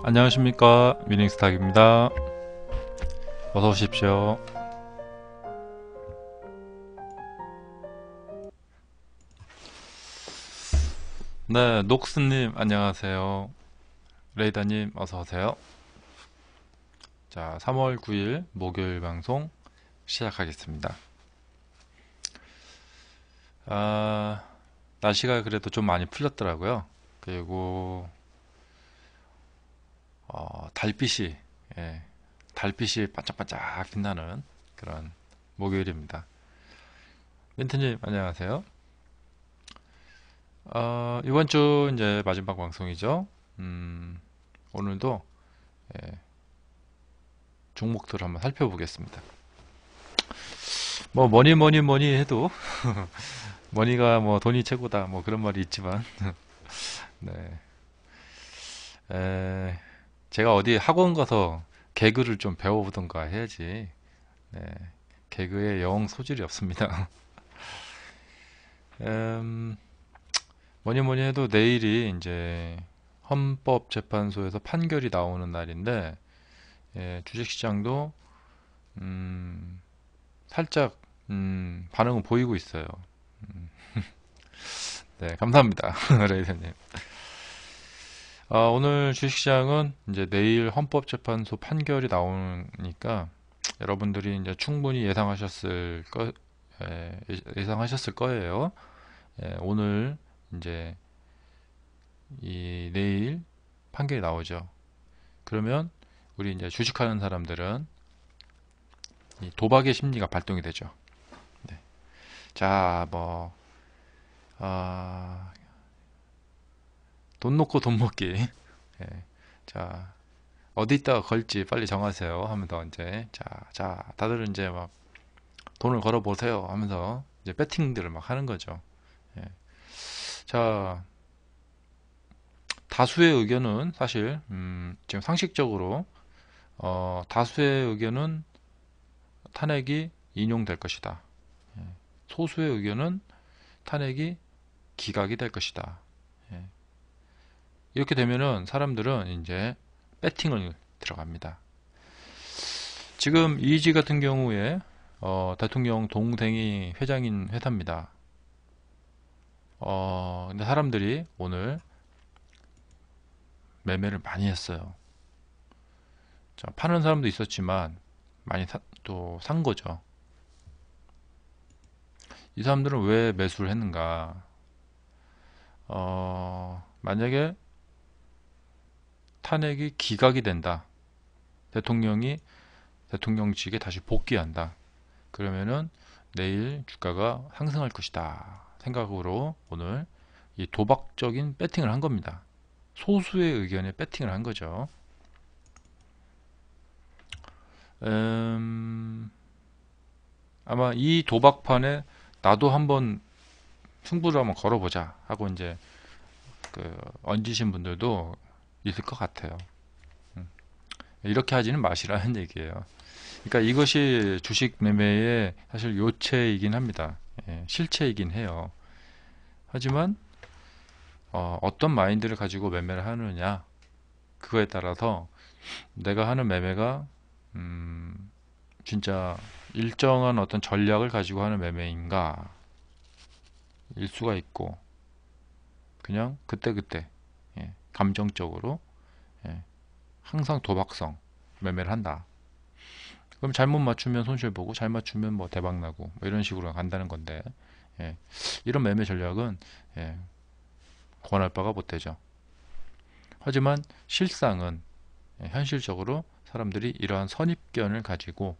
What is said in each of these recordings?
안녕하십니까, 위닝스탁입니다. 어서 오십시오. 네, 녹스님 안녕하세요. 레이더님 어서 오세요. 자, 3월 9일 목요일 방송 시작하겠습니다. 아, 날씨가 그래도 좀 많이 풀렸더라고요. 그리고 달빛이 예, 달빛이 반짝반짝 빛나는 그런 목요일입니다. 민트님 안녕하세요. 이번 주 이제 마지막 방송이죠. 오늘도 예, 종목들을 한번 살펴보겠습니다. 뭐 뭐니 해도 머니가 뭐 돈이 최고다 뭐 그런 말이 있지만 네. 에, 제가 어디 학원 가서 개그를 좀 배워보던가 해야지. 네. 개그에 영 소질이 없습니다. 음, 뭐니 해도 내일이 이제 헌법재판소에서 판결이 나오는 날인데 예, 주식시장도 음, 살짝 반응은 보이고 있어요. 네, 감사합니다. 레이더님. 오늘 주식시장은 이제 내일 헌법재판소 판결이 나오니까 여러분들이 이제 충분히 예상하셨을 거예요. 예, 오늘 이제 이 내일 판결이 나오죠. 그러면 우리 이제 주식하는 사람들은 이 도박의 심리가 발동이 되죠. 네. 자, 뭐, 아, 돈 놓고 돈 먹기. 예. 자, 어디 있다가 걸지 빨리 정하세요 하면서 이제 다들 이제 막 돈을 걸어 보세요 하면서 이제 배팅들을 막 하는 거죠. 예. 자, 다수의 의견은 사실 지금 상식적으로 다수의 의견은 탄핵이 인용될 것이다. 예. 소수의 의견은 탄핵이 기각이 될 것이다. 예. 이렇게 되면은 사람들은 이제 배팅을 들어갑니다. 지금 이지 같은 경우에 대통령 동생이 회장인 회사입니다. 근데 사람들이 오늘 매매를 많이 했어요. 자, 파는 사람도 있었지만 많이 또 산 거죠. 이 사람들은 왜 매수를 했는가? 만약에 탄핵이 기각이 된다. 대통령이 대통령직에 다시 복귀한다. 그러면은 내일 주가가 상승할 것이다. 생각으로 오늘 이 도박적인 배팅을 한 겁니다. 소수의 의견에 배팅을 한 거죠. 아마 이 도박판에 나도 한번 승부를 한번 걸어보자 하고 이제 그 얹으신 분들도 있을 것 같아요. 이렇게 하지는 마시라는 얘기예요. 그러니까 이것이 주식 매매의 사실 요체이긴 합니다. 예, 실체이긴 해요. 하지만 떤 마인드를 가지고 매매를 하느냐 그거에 따라서 내가 하는 매매가 진짜 일정한 어떤 전략을 가지고 하는 매매인가 일 수가 있고 그냥 그때그때 예, 감정적으로 예, 항상 도박성 매매를 한다. 그럼 잘못 맞추면 손실 보고 잘 맞추면 뭐 대박 나고 뭐 이런 식으로 간다는 건데 예, 이런 매매 전략은 예, 권할 바가 못 되죠. 하지만 실상은 예, 현실적으로 사람들이 이러한 선입견을 가지고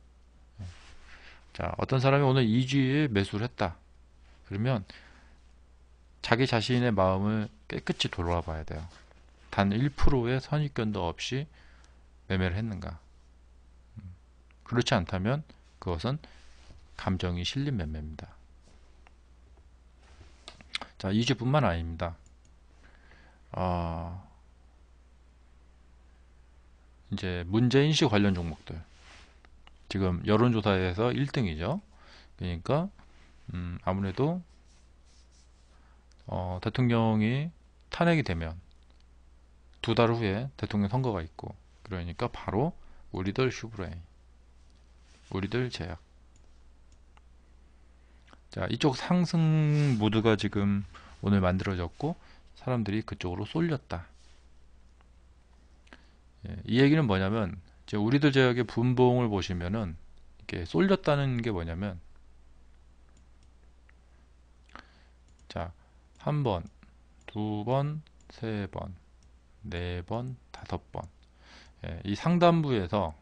자, 어떤 사람이 오늘 2주에 매수를 했다. 그러면 자기 자신의 마음을 깨끗이 돌아봐야 돼요. 단 1%의 선입견도 없이 매매를 했는가. 그렇지 않다면 그것은 감정이 실린 매매입니다. 자, 2주뿐만 아닙니다. 이제 문제인식 관련 종목들. 지금 여론조사에서 1등이죠. 그러니까 아무래도 대통령이 탄핵이 되면 두 달 후에 대통령 선거가 있고, 그러니까 바로 우리들 슈브레이, 우리들 제약. 자, 이쪽 상승 모드가 지금 오늘 만들어졌고 사람들이 그쪽으로 쏠렸다. 예, 이 얘기는 뭐냐면, 이제 우리들 제약의 분봉을 보시면은 이렇게 쏠렸다는 게 뭐냐면, 자, 한 번, 두 번, 세 번, 네 번, 다섯 번. 예, 이 상단부에서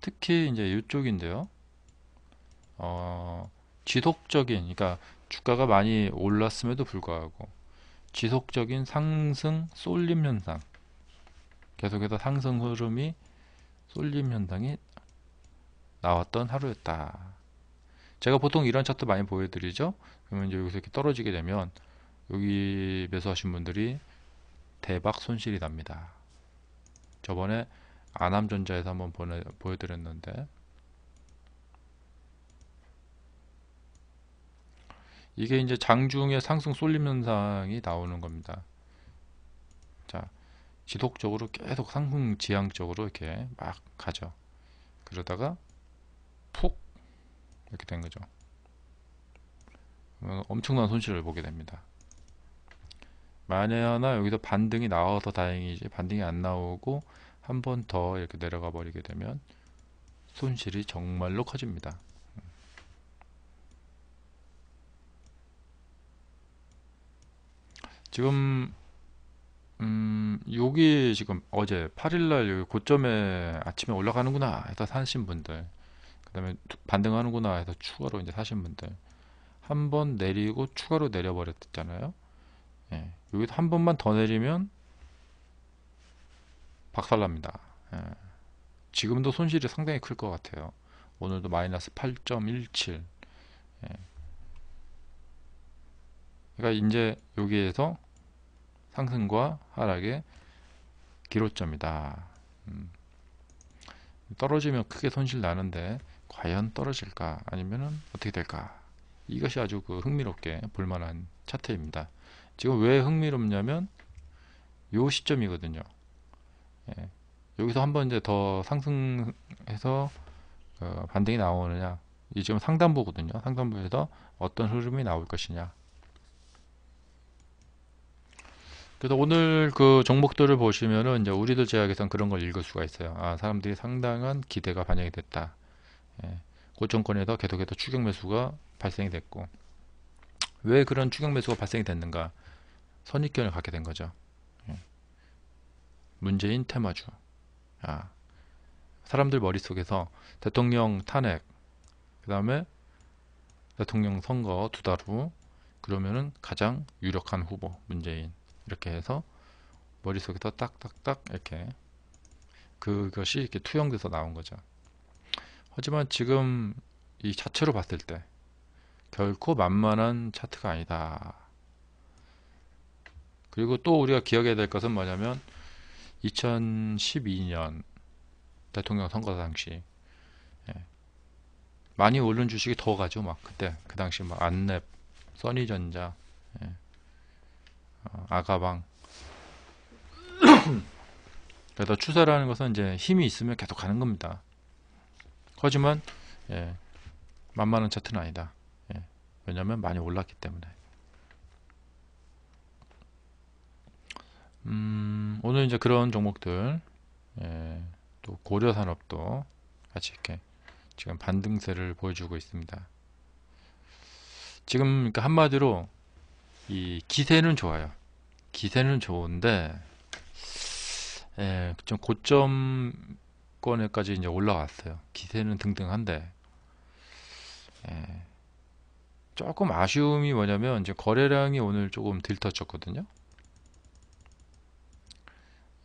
특히 이제 이쪽인데요. 지속적인, 그러니까 주가가 많이 올랐음에도 불구하고 지속적인 상승 쏠림 현상, 계속해서 상승 흐름이 쏠림 현상이 나왔던 하루였다. 제가 보통 이런 차트 많이 보여드리죠. 그러면 이제 여기서 이렇게 떨어지게 되면 여기 매수하신 분들이 대박 손실이 납니다. 저번에 아남전자에서 한번 보여드렸는데, 이게 이제 장중에 상승 쏠림 현상이 나오는 겁니다. 자, 지속적으로 계속 상승 지향적으로 이렇게 막 가죠. 그러다가 푹 이렇게 된 거죠. 엄청난 손실을 보게 됩니다. 만에 하나 여기서 반등이 나와서 다행이지, 반등이 안 나오고 한 번 더 이렇게 내려가 버리게 되면 손실이 정말로 커집니다. 지금 여기 지금 어제 8일날 여기 고점에 아침에 올라가는구나 해서 사신 분들, 그 다음에 반등하는구나 해서 추가로 이제 사신 분들, 한 번 내리고 추가로 내려버렸잖아요. 예, 여기서 한 번만 더 내리면 박살납니다. 예, 지금도 손실이 상당히 클 것 같아요. 오늘도 마이너스 8.17. 예, 그러니까 이제 여기에서 상승과 하락의 기로점이다. 떨어지면 크게 손실 나는데 과연 떨어질까 아니면은 어떻게 될까? 이것이 아주 그 흥미롭게 볼만한 차트입니다. 지금 왜 흥미롭냐면 요 시점이거든요. 예, 여기서 한번 이제 더 상승해서 반등이 나오느냐, 이 지금 상단부거든요. 상단부에서 어떤 흐름이 나올 것이냐. 그래서 오늘 그 종목들을 보시면은 이제 우리들 제약에선 그런 걸 읽을 수가 있어요. 아, 사람들이 상당한 기대가 반영이 됐다. 예, 고점권에서 계속해서 추격 매수가 발생이 됐고, 왜 그런 추격 매수가 발생이 됐는가? 선입견을 갖게 된 거죠. 예, 문재인 테마주. 아, 사람들 머릿속에서 대통령 탄핵, 그 다음에 대통령 선거 두 달 후, 그러면은 가장 유력한 후보 문재인, 이렇게 해서 머릿속에서 딱딱딱 이렇게 그것이 이렇게 투영돼서 나온 거죠. 하지만 지금 이 자체로 봤을 때 결코 만만한 차트가 아니다. 그리고 또 우리가 기억해야 될 것은 뭐냐면 2012년 대통령 선거 당시, 예, 많이 오른 주식이 더 가죠. 막 그때 그 당시 막 안랩, 써니전자, 예, 아가방. 그래서 추세라는 것은 이제 힘이 있으면 계속 가는 겁니다. 하지만 예, 만만한 차트는 아니다. 예, 왜냐하면 많이 올랐기 때문에. 오늘 이제 그런 종목들, 예, 또 고려산업도 같이 이렇게 지금 반등세를 보여주고 있습니다. 지금 그러니까 한마디로 이 기세는 좋아요. 기세는 좋은데, 예, 좀 고점권에까지 이제 올라왔어요. 기세는 등등한데, 예, 조금 아쉬움이 뭐냐면 이제 거래량이 오늘 조금 들터쳤거든요.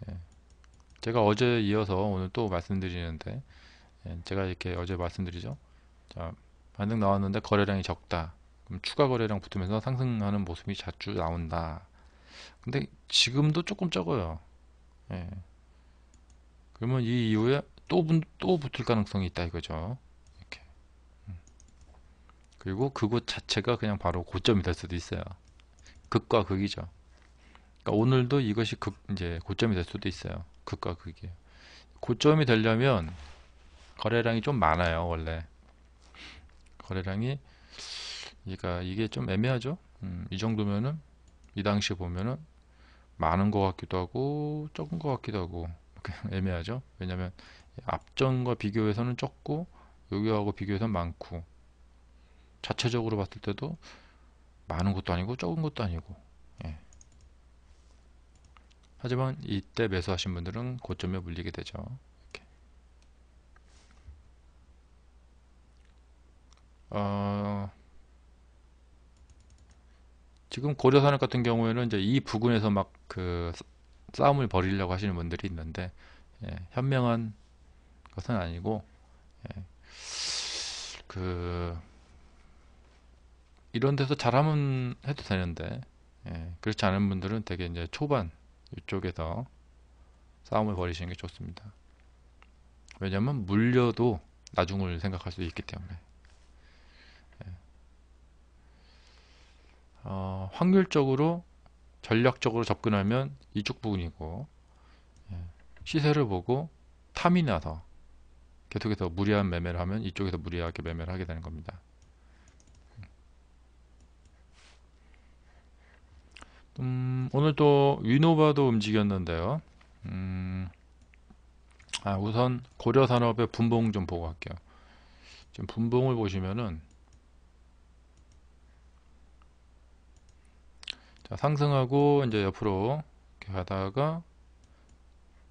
예, 제가 어제 이어서 오늘 또 말씀드리는데, 예, 제가 이렇게 어제 말씀드리죠. 자, 반등 나왔는데 거래량이 적다. 그럼 추가 거래량 붙으면서 상승하는 모습이 자주 나온다. 근데 지금도 조금 적어요. 예. 그러면 이 이후에 또 붙을 가능성이 있다 이거죠. 이렇게. 그리고 그곳 자체가 그냥 바로 고점이 될 수도 있어요. 극과 극이죠. 그러니까 오늘도 이것이 이제 고점이 될 수도 있어요. 극과 극이에요. 고점이 되려면 거래량이 좀 많아요. 원래 거래량이, 그러니까 이게 좀 애매하죠. 이 정도면은 이 당시에 보면은 많은 것 같기도 하고 적은 것 같기도 하고 그냥 애매하죠. 왜냐면 앞전과 비교해서는 적고 여기하고 비교해서는 많고, 자체적으로 봤을 때도 많은 것도 아니고 적은 것도 아니고. 예. 하지만 이때 매수하신 분들은 고점에 물리게 되죠. 이렇게. 어, 지금 고려산업 같은 경우에는 이제 이 부근에서 막 그 싸움을 벌이려고 하시는 분들이 있는데, 예, 현명한 것은 아니고, 예, 그 이런 데서 잘하면 해도 되는데, 예, 그렇지 않은 분들은 되게 이제 초반 이쪽에서 싸움을 벌이시는 게 좋습니다. 왜냐면 물려도 나중을 생각할 수 있기 때문에. 확률적으로 전략적으로 접근하면 이쪽 부분이고, 예, 시세를 보고 탐이 나서 계속해서 무리한 매매를 하면 이쪽에서 무리하게 매매를 하게 되는 겁니다. 오늘도 위노바도 움직였는데요. 우선 고려산업의 분봉 좀 보고 갈게요. 지금 분봉을 보시면은, 자, 상승하고 이제 옆으로 이렇게 가다가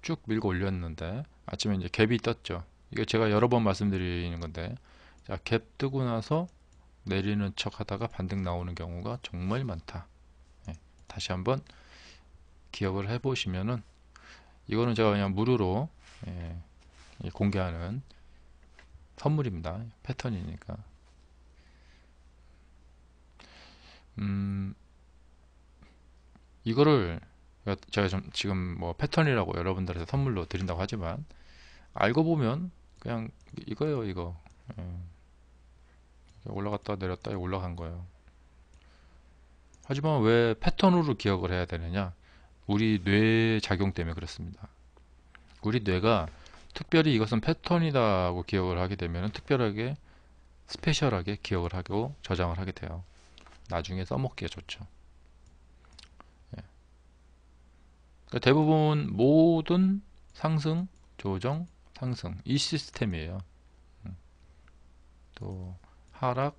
쭉 밀고 올렸는데 아침에 이제 갭이 떴죠. 이게 제가 여러 번 말씀드리는 건데, 자, 갭 뜨고 나서 내리는 척 하다가 반등 나오는 경우가 정말 많다. 예, 다시 한번 기억을 해 보시면은, 이거는 제가 그냥 무료로, 예, 공개하는 선물입니다. 패턴이니까. 음, 이거를 제가 좀 지금 뭐 패턴이라고 여러분들한테 선물로 드린다고 하지만, 알고 보면 그냥 이거예요, 이거. 예, 올라갔다 내렸다 올라간 거예요. 하지만 왜 패턴으로 기억을 해야 되느냐? 우리 뇌 작용 때문에 그렇습니다. 우리 뇌가 특별히 이것은 패턴이다고 기억을 하게 되면 특별하게 스페셜하게 기억을 하고 저장을 하게 돼요. 나중에 써먹기가 좋죠. 예. 그러니까 대부분 모든 상승, 조정, 상승 이 시스템이에요. 또 하락,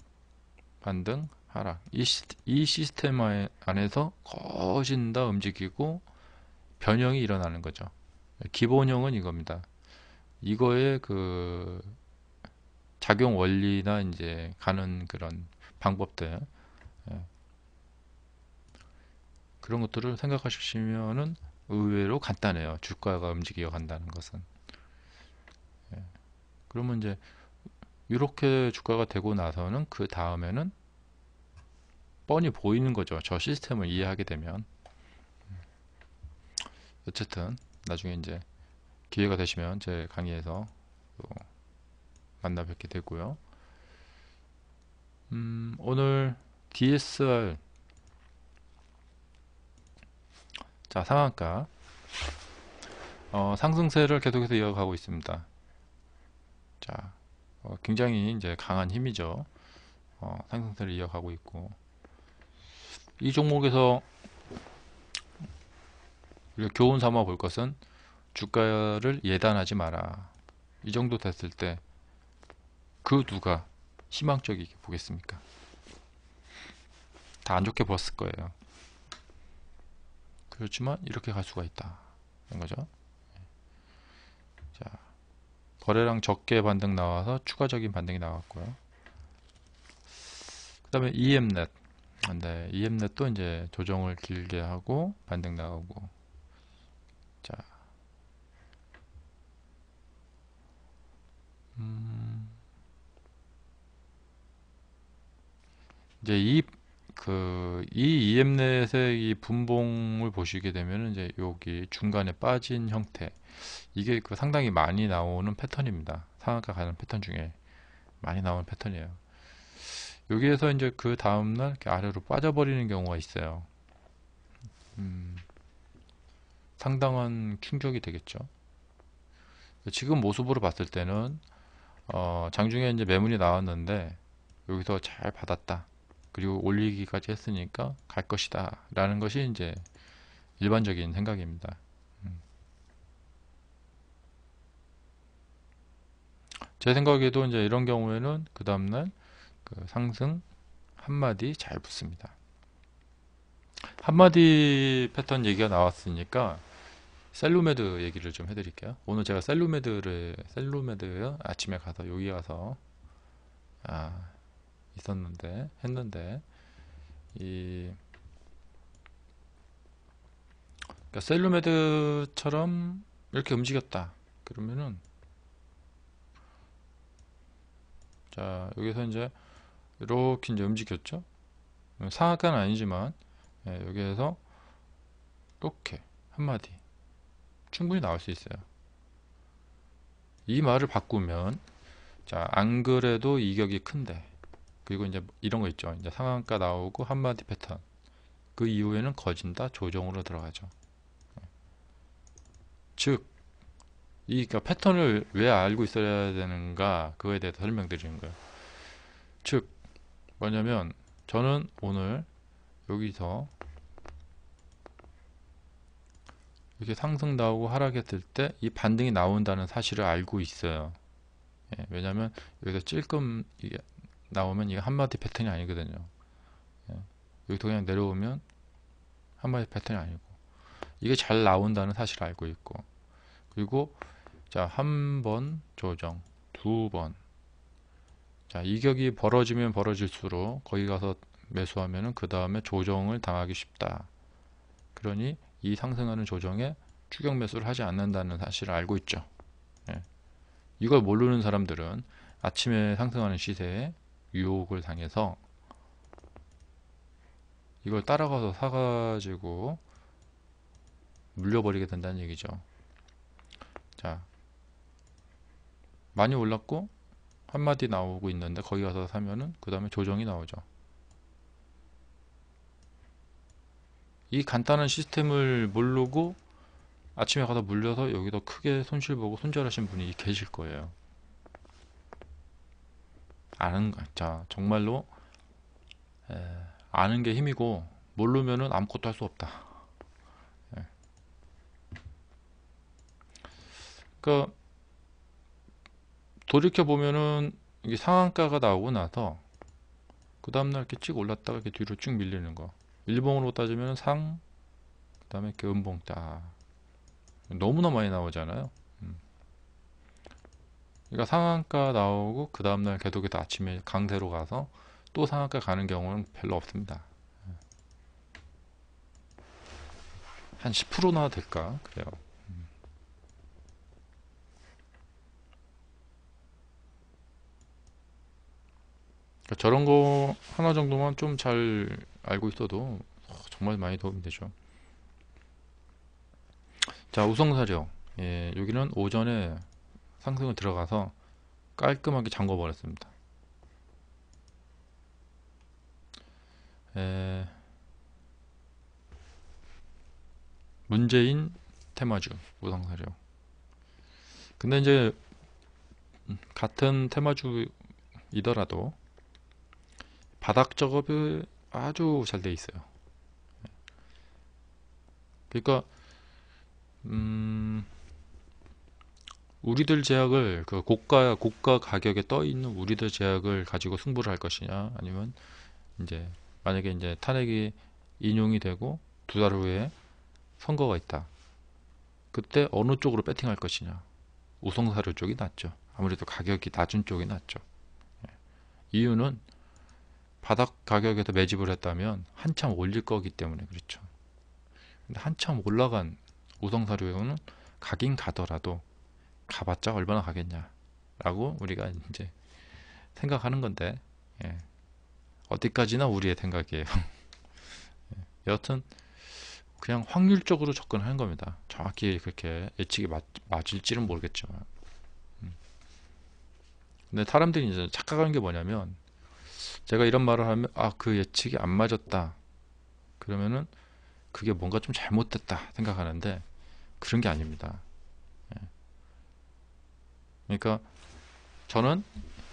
반등, 하락 이 시스템 안에서 거진다 움직이고 변형이 일어나는 거죠. 기본형은 이겁니다. 이거의 그 작용 원리나 이제 가는 그런 방법들, 예, 그런 것들을 생각하시면은 의외로 간단해요. 주가가 움직여 간다는 것은. 예, 그러면 이제 이렇게 주가가 되고 나서는 그 다음에는 뻔히 보이는 거죠. 저 시스템을 이해하게 되면. 어쨌든 나중에 이제 기회가 되시면 제 강의에서 또 만나 뵙게 되고요. 오늘 DSR, 자, 상한가 상승세를 계속해서 이어가고 있습니다. 자, 굉장히 이제 강한 힘이죠. 상승세를 이어가고 있고, 이 종목에서 우리가 교훈 삼아 볼 것은 주가를 예단하지 마라. 이 정도 됐을 때 그 누가 희망적이게 보겠습니까? 다 안 좋게 봤을 거예요. 그렇지만 이렇게 갈 수가 있다. 이런 거죠. 자, 거래량 적게 반등 나와서 추가적인 반등이 나왔고요. 그 다음에 EMnet. 네, EM넷도 이제 조정을 길게 하고 반등 나오고. 자, 이제 이 EM넷의 이 분봉을 보시게 되면 이제 여기 중간에 빠진 형태, 이게 그 상당히 많이 나오는 패턴입니다. 상한가 가는 패턴 중에 많이 나오는 패턴이에요. 여기에서 이제 그 다음날 이렇게 아래로 빠져버리는 경우가 있어요. 상당한 충격이 되겠죠. 지금 모습으로 봤을 때는 장중에 이제 매물이 나왔는데 여기서 잘 받았다. 그리고 올리기까지 했으니까 갈 것이다. 라는 것이 이제 일반적인 생각입니다. 제 생각에도 이제 이런 경우에는 그 다음날 그 상승 한마디 잘 붙습니다. 한마디 패턴 얘기가 나왔으니까 셀루메드 얘기를 좀 해드릴게요. 오늘 제가 셀루메드 아침에 가서 여기 가서 했는데 이 그러니까 셀루메드처럼 이렇게 움직였다. 그러면은 자 여기서 이제 이렇게 이제 움직였죠. 상하가는 아니지만 여기에서 이렇게 한마디 충분히 나올 수 있어요. 이 말을 바꾸면 자 안 그래도 이격이 큰데 그리고 이제 이런 거 있죠. 이제 상한가 나오고 한마디 패턴 그 이후에는 거진다 조정으로 들어가죠. 즉 이 그러니까 패턴을 왜 알고 있어야 되는가 그거에 대해서 설명드리는 거예요. 즉 뭐냐면 저는 오늘 여기서 이렇게 상승 나오고 하락했을 때 이 반등이 나온다는 사실을 알고 있어요. 왜냐면 여기서 찔끔 이게 나오면 이게 한마디 패턴이 아니거든요. 여기서 그냥 내려오면 한마디 패턴이 아니고 이게 잘 나온다는 사실을 알고 있고 그리고 자 한 번 조정 두 번 자 이격이 벌어지면 벌어질수록 거기 가서 매수하면은 그 다음에 조정을 당하기 쉽다. 그러니 이 상승하는 조정에 추격 매수를 하지 않는다는 사실을 알고 있죠. 이걸 모르는 사람들은 아침에 상승하는 시세에 유혹을 당해서 이걸 따라가서 사가지고 물려버리게 된다는 얘기죠. 자, 많이 올랐고 한마디 나오고 있는데 거기 가서 사면은 그 다음에 조정이 나오죠. 이 간단한 시스템을 모르고 아침에 가서 물려서 여기서 크게 손실 보고 손절하신 분이 계실 거예요. 자 정말로 아는 게 힘이고 모르면은 아무것도 할 수 없다. 그러니까 돌이켜 보면은 이게 상한가가 나오고 나서 그 다음날 이렇게 쭉 올랐다가 이렇게 뒤로 쭉 밀리는 거. 일봉으로 따지면 상, 그 다음에 이렇게 음봉 딱 너무나 많이 나오잖아요. 그러니까 상한가 나오고 그 다음날 계속해서 아침에 강세로 가서 또 상한가 가는 경우는 별로 없습니다. 한 10%나 될까 그래요. 그러니까 저런 거 하나 정도만 좀 잘 알고 있어도 정말 많이 도움이 되죠. 자 우성사료 여기는 오전에 상승을 들어가서 깔끔하게 잠궈 버렸습니다. 문재인 테마주 우성사료. 근데 이제 같은 테마주이더라도 바닥 작업이 아주 잘 돼 있어요. 그러니까 우리들 제약을 그 고가 가격에 떠 있는 우리들 제약을 가지고 승부를 할 것이냐 아니면 이제 만약에 이제 탄핵이 인용이 되고 두 달 후에 선거가 있다. 그때 어느 쪽으로 배팅할 것이냐. 우성사료 쪽이 낫죠. 아무래도 가격이 낮은 쪽이 낫죠. 이유는 바닥 가격에서 매집을 했다면 한참 올릴 거기 때문에 그렇죠. 근데 한참 올라간 우성사료는 가긴 가더라도 가봤자 얼마나 가겠냐 라고 우리가 이제 생각하는 건데 어디까지나 우리의 생각이에요. 여하튼 그냥 확률적으로 접근하는 겁니다. 정확히 그렇게 예측이 맞을지는 모르겠지만 근데 사람들이 이제 착각하는 게 뭐냐면 제가 이런 말을 하면 그 예측이 안 맞았다 그러면은 그게 뭔가 좀 잘못됐다 생각하는데 그런 게 아닙니다. 그러니까 저는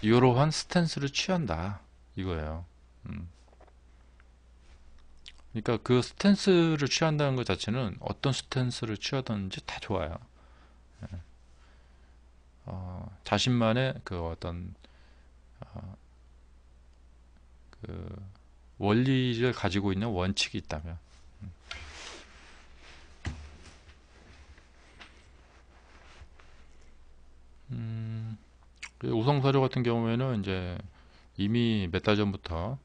이러한 스탠스를 취한다 이거예요. 그러니까 그 스탠스를 취한다는 것 자체는 어떤 스탠스를 취하든지 다 좋아요. 자신만의 그 어떤 그 원리를 가지고 있는 원칙이 있다면. 우성사료 같은 경우에는 이제 이미 몇 달 전부터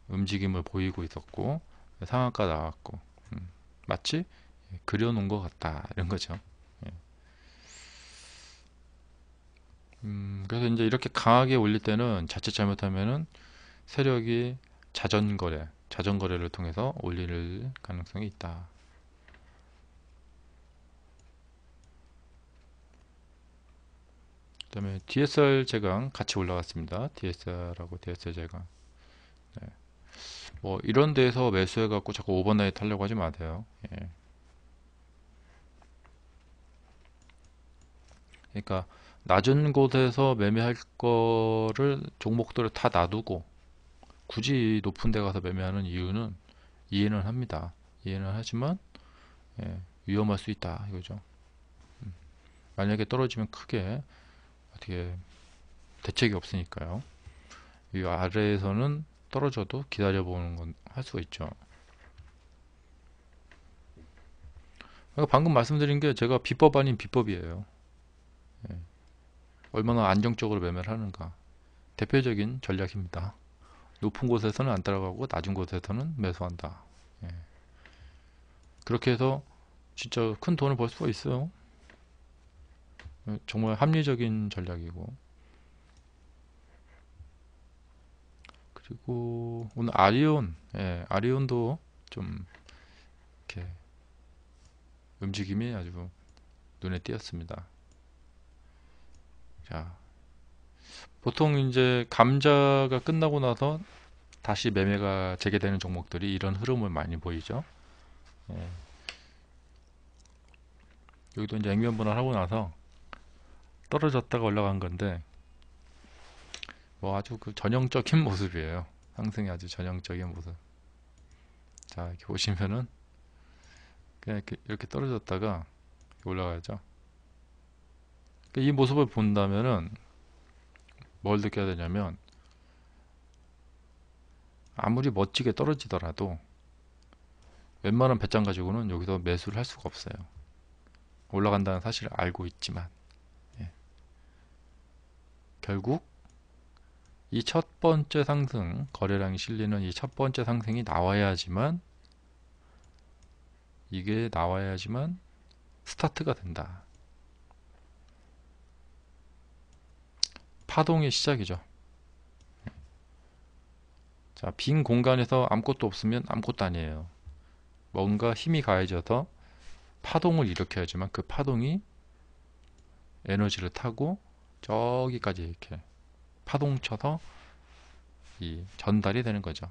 움직임을 보이고 있었고 상한가 나왔고 마치 그려놓은 것 같다 이런 거죠. 예. 그래서 이제 이렇게 강하게 올릴 때는 자칫 잘못하면은 세력이 자전거래를 통해서 올릴 가능성이 있다. 그 다음에 DSR 제강 같이 올라갔습니다. DSR하고 DSR 제강. 네. 뭐 이런 데서 매수해 갖고 자꾸 오버나잇 하려고 하지 마세요. 예. 그러니까 낮은 곳에서 매매할 거를 종목들을 다 놔두고 굳이 높은 데 가서 매매하는 이유는 이해는 합니다. 이해는 하지만 위험할 수 있다 이거죠. 만약에 떨어지면 크게 어떻게 대책이 없으니까요. 이 아래에서는 떨어져도 기다려보는 건 할 수가 있죠. 그러니까 방금 말씀드린 게 제가 비법 아닌 비법이에요. 얼마나 안정적으로 매매를 하는가. 대표적인 전략입니다. 높은 곳에서는 안 따라가고 낮은 곳에서는 매수한다. 그렇게 해서 진짜 큰 돈을 벌 수가 있어요. 정말 합리적인 전략이고. 그리고 오늘 아리온도 좀 이렇게 움직임이 아주 눈에 띄었습니다. 자, 보통 이제 감자가 끝나고 나서 다시 매매가 재개되는 종목들이 이런 흐름을 많이 보이죠. 여기도 이제 액면 분할하고 나서 떨어졌다가 올라간 건데 뭐 아주 그 전형적인 모습이에요. 상승이 아주 전형적인 모습. 자, 이렇게 보시면은 그냥 이렇게 떨어졌다가 올라가죠. 이 모습을 본다면은 뭘 느껴야 되냐면 아무리 멋지게 떨어지더라도 웬만한 배짱 가지고는 여기서 매수를 할 수가 없어요. 올라간다는 사실을 알고 있지만 결국 이 첫 번째 상승, 거래량이 실리는 이 첫 번째 상승이 나와야지만 스타트가 된다. 파동의 시작이죠. 자, 빈 공간에서 아무것도 없으면 아무것도 아니에요. 뭔가 힘이 가해져서 파동을 일으켜야지만 그 파동이 에너지를 타고 저기까지 이렇게 파동 쳐서 이 전달이 되는 거죠.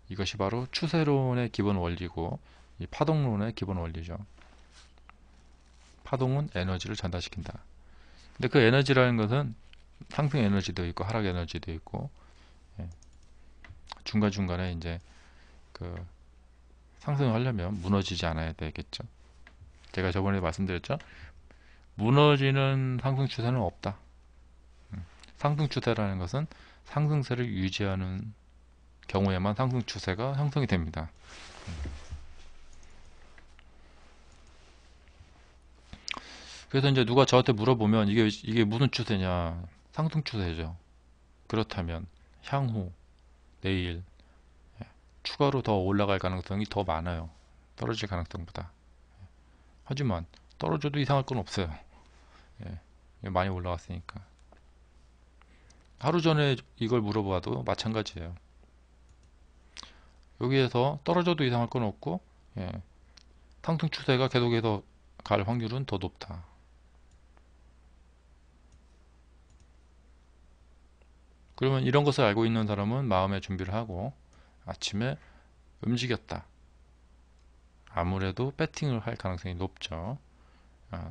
이것이 바로 추세론의 기본 원리고 이 파동론의 기본 원리죠. 파동은 에너지를 전달시킨다. 근데 그 에너지라는 것은 상승 에너지도 있고 하락 에너지도 있고 중간중간에 이제 그 상승을 하려면 무너지지 않아야 되겠죠. 제가 저번에 말씀드렸죠. 무너지는 상승 추세는 없다. 상승 추세라는 것은 상승세를 유지하는 경우에만 상승 추세가 형성이 됩니다. 그래서 이제 누가 저한테 물어보면 이게 무슨 추세냐? 상승 추세죠. 그렇다면 향후 내일 추가로 더 올라갈 가능성이 더 많아요. 떨어질 가능성보다. 하지만 떨어져도 이상할 건 없어요. 많이 올라왔으니까. 하루 전에 이걸 물어봐도 마찬가지예요. 여기에서 떨어져도 이상할 건 없고 상승 추세가 계속해서 갈 확률은 더 높다. 그러면 이런 것을 알고 있는 사람은 마음의 준비를 하고 아침에 움직였다. 아무래도 배팅을 할 가능성이 높죠.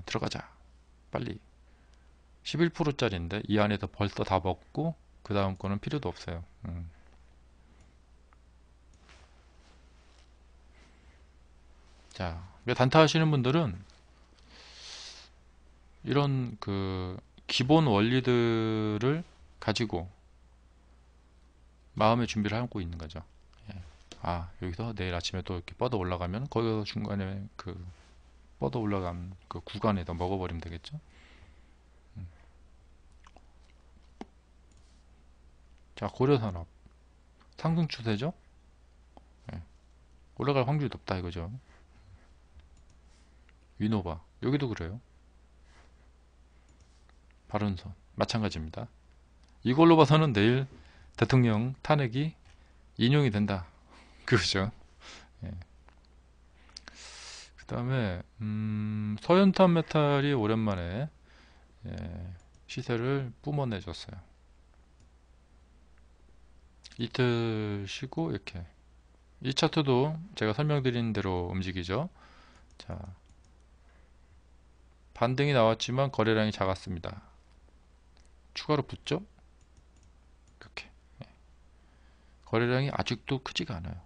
들어가자 빨리. 11%짜리인데 이 안에서 벌써 다 먹고 그 다음 거는 필요도 없어요. 자, 단타 하시는 분들은 이런 그 기본 원리들을 가지고 마음의 준비를 하고 있는 거죠. 예. 여기서 내일 아침에 또 이렇게 뻗어 올라가면 거기서 중간에 그 뻗어 올라간 그 구간에다 먹어버리면 되겠죠. 자, 고려산업 상승 추세죠. 예. 올라갈 확률이 높다 이거죠. 위노바 여기도 그래요. 바른선 마찬가지입니다. 이걸로 봐서는 내일 대통령 탄핵이 인용이 된다 그거죠. 예. 그 다음에 서현탄 메탈이 오랜만에 시세를 뿜어내줬어요. 이틀 쉬고 이렇게 이 차트도 제가 설명드린 대로 움직이죠. 자, 반등이 나왔지만 거래량이 작았습니다. 추가로 붙죠. 이렇게 거래량이 아직도 크지가 않아요.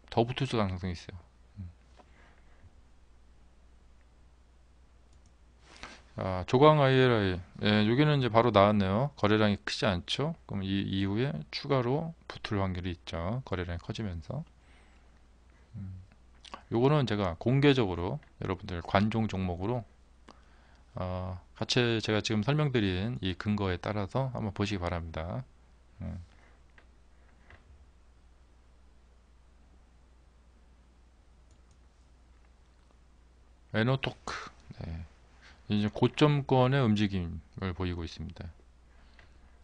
더 붙을 가능성이 있어요. 조강 ILI 여기는 이제 바로 나왔네요. 거래량이 크지 않죠. 그럼 이 이후에 추가로 붙을 확률이 있죠. 거래량이 커지면서 요거는 제가 공개적으로 여러분들 관종 종목으로 같이 제가 지금 설명드린 이 근거에 따라서 한번 보시기 바랍니다. 에너토크 이제 고점권의 움직임을 보이고 있습니다.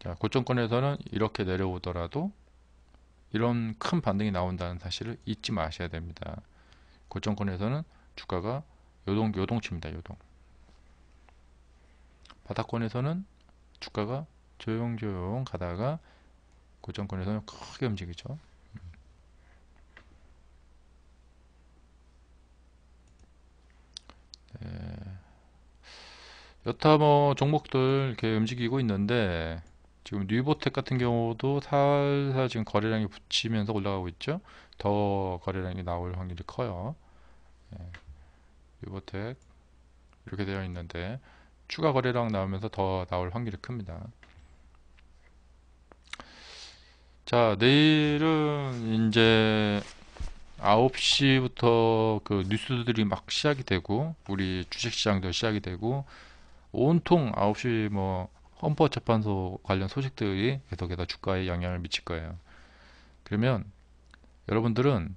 자, 고점권에서는 이렇게 내려오더라도 이런 큰 반등이 나온다는 사실을 잊지 마셔야 됩니다. 고점권에서는 주가가 요동칩니다. 요동. 바닥권에서는 주가가 조용조용 가다가 고점권에서는 크게 움직이죠. 여타 뭐 종목들 이렇게 움직이고 있는데 지금 뉴보텍 같은 경우도 살살 지금 거래량이 붙이면서 올라가고 있죠. 더 거래량이 나올 확률이 커요. 뉴보텍 이렇게 되어 있는데 추가 거래량 나오면서 더 나올 확률이 큽니다. 자, 내일은 이제 9시부터 그 뉴스들이 막 시작이 되고 우리 주식시장도 시작이 되고 온통 9시 뭐 헌법재판소 관련 소식들이 계속해서 주가에 영향을 미칠 거예요. 그러면 여러분들은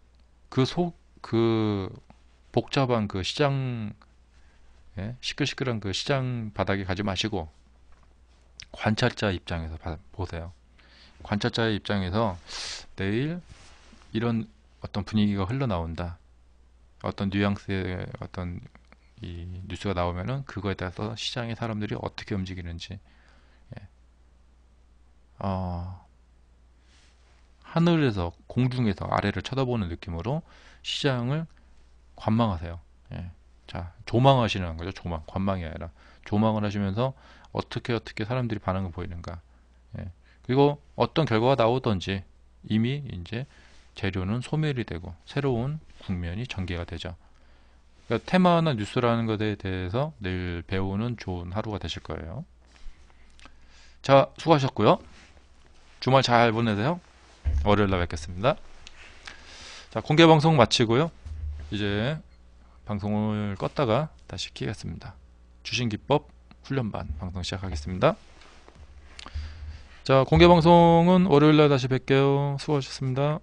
그 복잡한 그 시장 시끌시끌한 그 시장 바닥에 가지 마시고 관찰자 입장에서 보세요. 관찰자의 입장에서 내일 이런 어떤 분위기가 흘러나온다. 어떤 뉘앙스의 어떤 이 뉴스가 나오면은 그거에 따라서 시장의 사람들이 어떻게 움직이는지 하늘에서 공중에서 아래를 쳐다보는 느낌으로 시장을 관망하세요. 자, 조망하시는 거죠. 조망, 관망이 아니라 조망을 하시면서 어떻게 사람들이 반응을 보이는가. 그리고 어떤 결과가 나오든지 이미 이제 재료는 소멸이 되고 새로운 국면이 전개가 되죠. 그러니까 테마나 뉴스라는 것에 대해서 내일 배우는 좋은 하루가 되실 거예요. 자, 수고하셨고요. 주말 잘 보내세요. 월요일날 뵙겠습니다. 자, 공개 방송 마치고요. 이제 방송을 껐다가 다시 켜겠습니다. 주신기법 훈련반 방송 시작하겠습니다. 자, 공개 방송은 월요일날 다시 뵐게요. 수고하셨습니다.